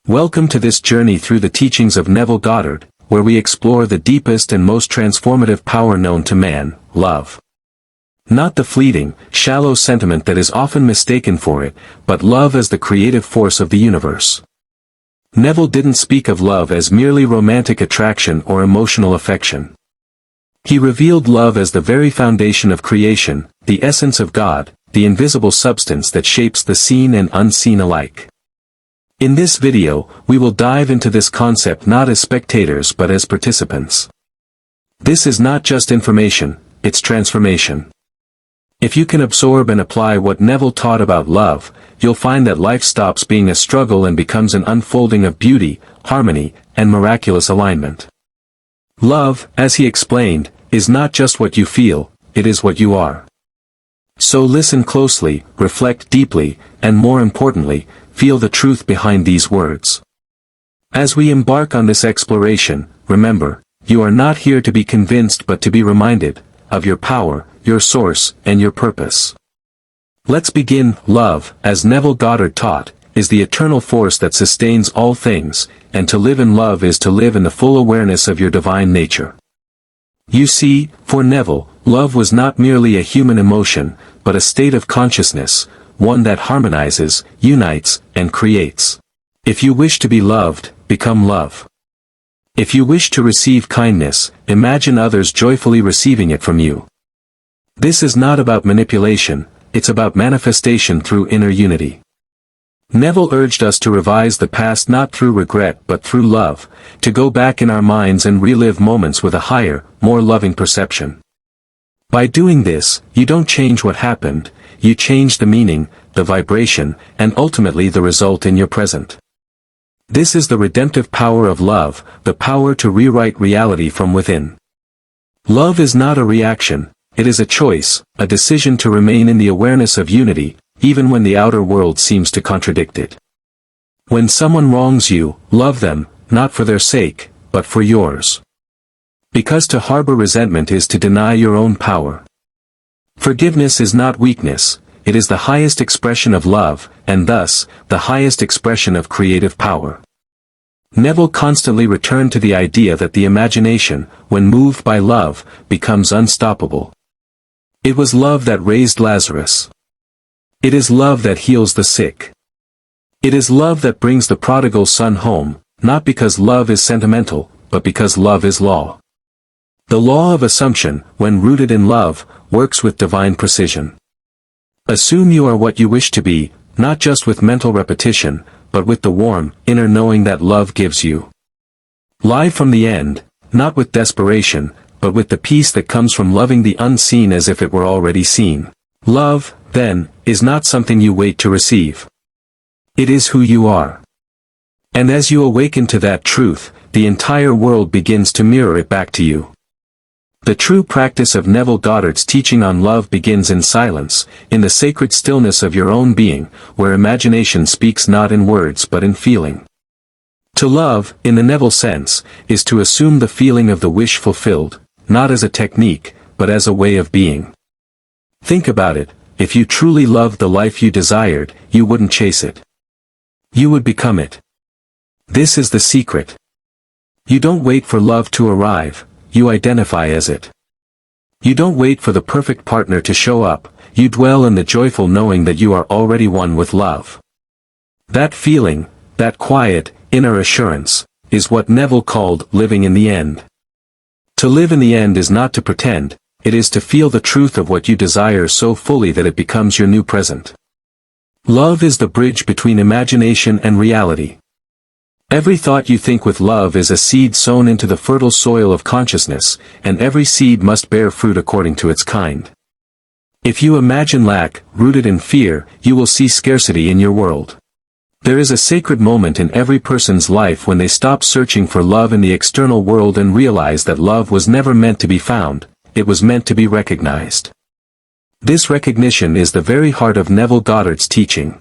Welcome to this journey through the teachings of Neville Goddard, where we explore the deepest and most transformative power known to man, love. Not the fleeting, shallow sentiment that is often mistaken for it, but love as the creative force of the universe. Neville didn't speak of love as merely romantic attraction or emotional affection. He revealed love as the very foundation of creation, the essence of God, the invisible substance that shapes the seen and unseen alike. In this video, we will dive into this concept not as spectators but as participants. This is not just information, it's transformation. If you can absorb and apply what Neville taught about love, you'll find that life stops being a struggle and becomes an unfolding of beauty, harmony, and miraculous alignment. Love, as he explained, is not just what you feel, it is what you are. So listen closely, reflect deeply, and more importantly, feel the truth behind these words. As we embark on this exploration, remember, you are not here to be convinced but to be reminded of your power, your source, and your purpose. Let's begin. Love, as Neville Goddard taught, is the eternal force that sustains all things, and to live in love is to live in the full awareness of your divine nature. You see, for Neville, love was not merely a human emotion, but a state of consciousness, one that harmonizes, unites, and creates. If you wish to be loved, become love. If you wish to receive kindness, imagine others joyfully receiving it from you. This is not about manipulation, it's about manifestation through inner unity. Neville urged us to revise the past not through regret but through love, to go back in our minds and relive moments with a higher, more loving perception. By doing this, you don't change what happened, you change the meaning, the vibration, and ultimately the result in your present. This is the redemptive power of love, the power to rewrite reality from within. Love is not a reaction, it is a choice, a decision to remain in the awareness of unity, even when the outer world seems to contradict it. When someone wrongs you, love them, not for their sake, but for yours. Because to harbor resentment is to deny your own power. Forgiveness is not weakness, it is the highest expression of love, and thus, the highest expression of creative power. Neville constantly returned to the idea that the imagination, when moved by love, becomes unstoppable. It was love that raised Lazarus. It is love that heals the sick. It is love that brings the prodigal son home, not because love is sentimental, but because love is law. The law of assumption, when rooted in love, works with divine precision. Assume you are what you wish to be, not just with mental repetition, but with the warm, inner knowing that love gives you. Live from the end, not with desperation, but with the peace that comes from loving the unseen as if it were already seen. Love, then, is not something you wait to receive. It is who you are. And as you awaken to that truth, the entire world begins to mirror it back to you. The true practice of Neville Goddard's teaching on love begins in silence, in the sacred stillness of your own being, where imagination speaks not in words but in feeling. To love, in the Neville sense, is to assume the feeling of the wish fulfilled, not as a technique, but as a way of being. Think about it, if you truly loved the life you desired, you wouldn't chase it. You would become it. This is the secret. You don't wait for love to arrive, you identify as it. You don't wait for the perfect partner to show up, you dwell in the joyful knowing that you are already one with love. That feeling, that quiet, inner assurance, is what Neville called living in the end. To live in the end is not to pretend, it is to feel the truth of what you desire so fully that it becomes your new present. Love is the bridge between imagination and reality. Every thought you think with love is a seed sown into the fertile soil of consciousness, and every seed must bear fruit according to its kind. If you imagine lack, rooted in fear, you will see scarcity in your world. There is a sacred moment in every person's life when they stop searching for love in the external world and realize that love was never meant to be found, it was meant to be recognized. This recognition is the very heart of Neville Goddard's teaching.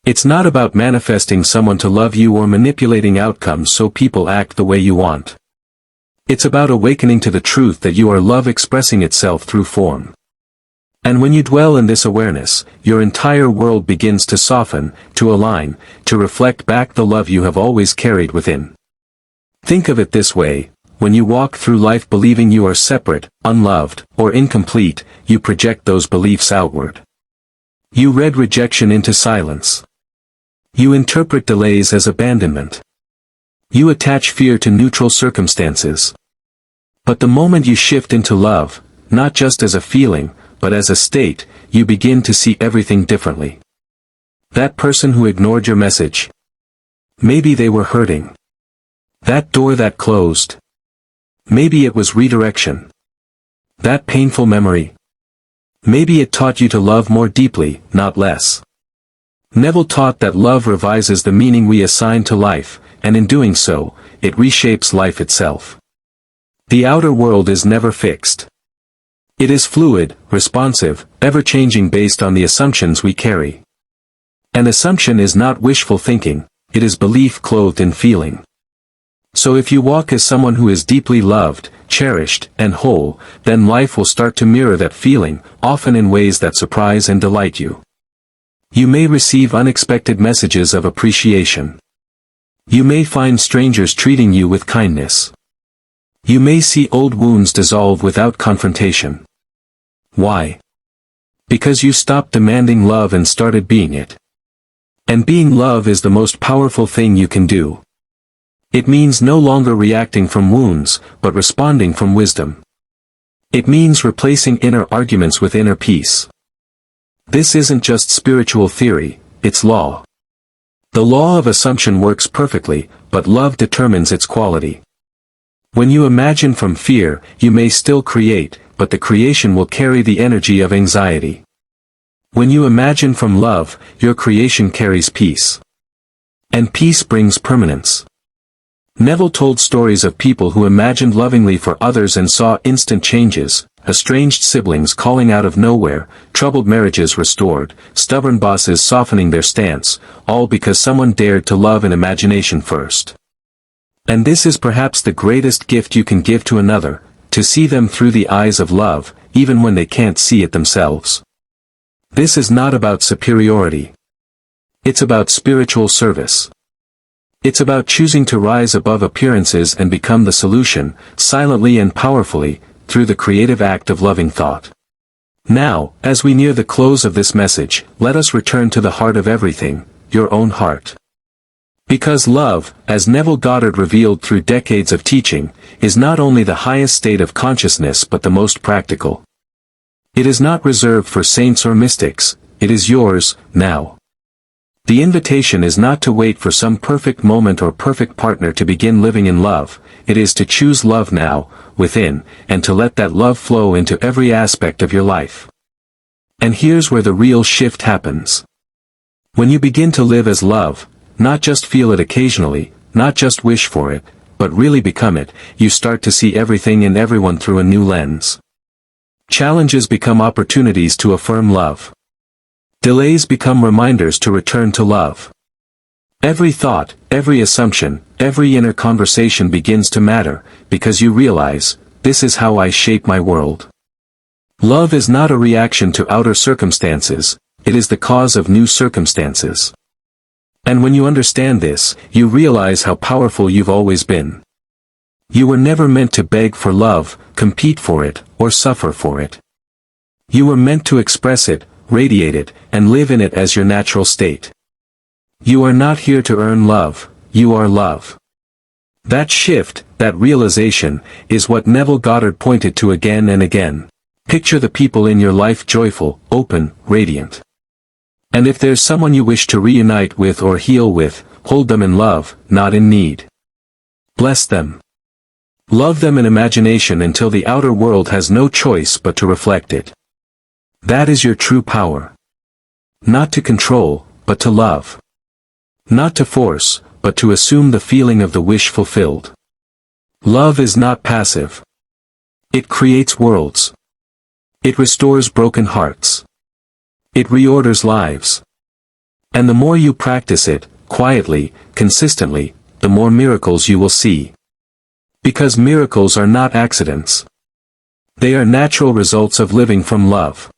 It's not about manifesting someone to love you or manipulating outcomes so people act the way you want. It's about awakening to the truth that you are love expressing itself through form. And when you dwell in this awareness, your entire world begins to soften, to align, to reflect back the love you have always carried within. Think of it this way: when you walk through life believing you are separate, unloved, or incomplete, you project those beliefs outward. You read rejection into silence. You interpret delays as abandonment. You attach fear to neutral circumstances. But the moment you shift into love, not just as a feeling, but as a state, you begin to see everything differently. That person who ignored your message. Maybe they were hurting. That door that closed. Maybe it was redirection. That painful memory. Maybe it taught you to love more deeply, not less. Neville taught that love revises the meaning we assign to life, and in doing so, it reshapes life itself. The outer world is never fixed. It is fluid, responsive, ever-changing based on the assumptions we carry. An assumption is not wishful thinking, it is belief clothed in feeling. So if you walk as someone who is deeply loved, cherished, and whole, then life will start to mirror that feeling, often in ways that surprise and delight you. You may receive unexpected messages of appreciation. You may find strangers treating you with kindness. You may see old wounds dissolve without confrontation. Why? Because you stopped demanding love and started being it. And being love is the most powerful thing you can do. It means no longer reacting from wounds, but responding from wisdom. It means replacing inner arguments with inner peace. This isn't just spiritual theory, it's law. The law of assumption works perfectly, but love determines its quality. When you imagine from fear, you may still create, but the creation will carry the energy of anxiety. When you imagine from love, your creation carries peace. And peace brings permanence. Neville told stories of people who imagined lovingly for others and saw instant changes: estranged siblings calling out of nowhere, troubled marriages restored, stubborn bosses softening their stance, all because someone dared to love in imagination first. And this is perhaps the greatest gift you can give to another, to see them through the eyes of love, even when they can't see it themselves. This is not about superiority. It's about spiritual service. It's about choosing to rise above appearances and become the solution, silently and powerfully, through the creative act of loving thought. Now, as we near the close of this message, let us return to the heart of everything, your own heart. Because love, as Neville Goddard revealed through decades of teaching, is not only the highest state of consciousness but the most practical. It is not reserved for saints or mystics, it is yours, now. The invitation is not to wait for some perfect moment or perfect partner to begin living in love, it is to choose love now, within, and to let that love flow into every aspect of your life. And here's where the real shift happens. When you begin to live as love, not just feel it occasionally, not just wish for it, but really become it, you start to see everything and everyone through a new lens. Challenges become opportunities to affirm love. Delays become reminders to return to love. Every thought, every assumption, every inner conversation begins to matter, because you realize, this is how I shape my world. Love is not a reaction to outer circumstances, it is the cause of new circumstances. And when you understand this, you realize how powerful you've always been. You were never meant to beg for love, compete for it, or suffer for it. You were meant to express it, radiate it, and live in it as your natural state. You are not here to earn love, you are love. That shift, that realization, is what Neville Goddard pointed to again and again. Picture the people in your life joyful, open, radiant. And if there's someone you wish to reunite with or heal with, hold them in love, not in need. Bless them. Love them in imagination until the outer world has no choice but to reflect it. That is your true power. Not to control, but to love. Not to force, but to assume the feeling of the wish fulfilled. Love is not passive. It creates worlds. It restores broken hearts. It reorders lives. And the more you practice it, quietly, consistently, the more miracles you will see. Because miracles are not accidents. They are natural results of living from love.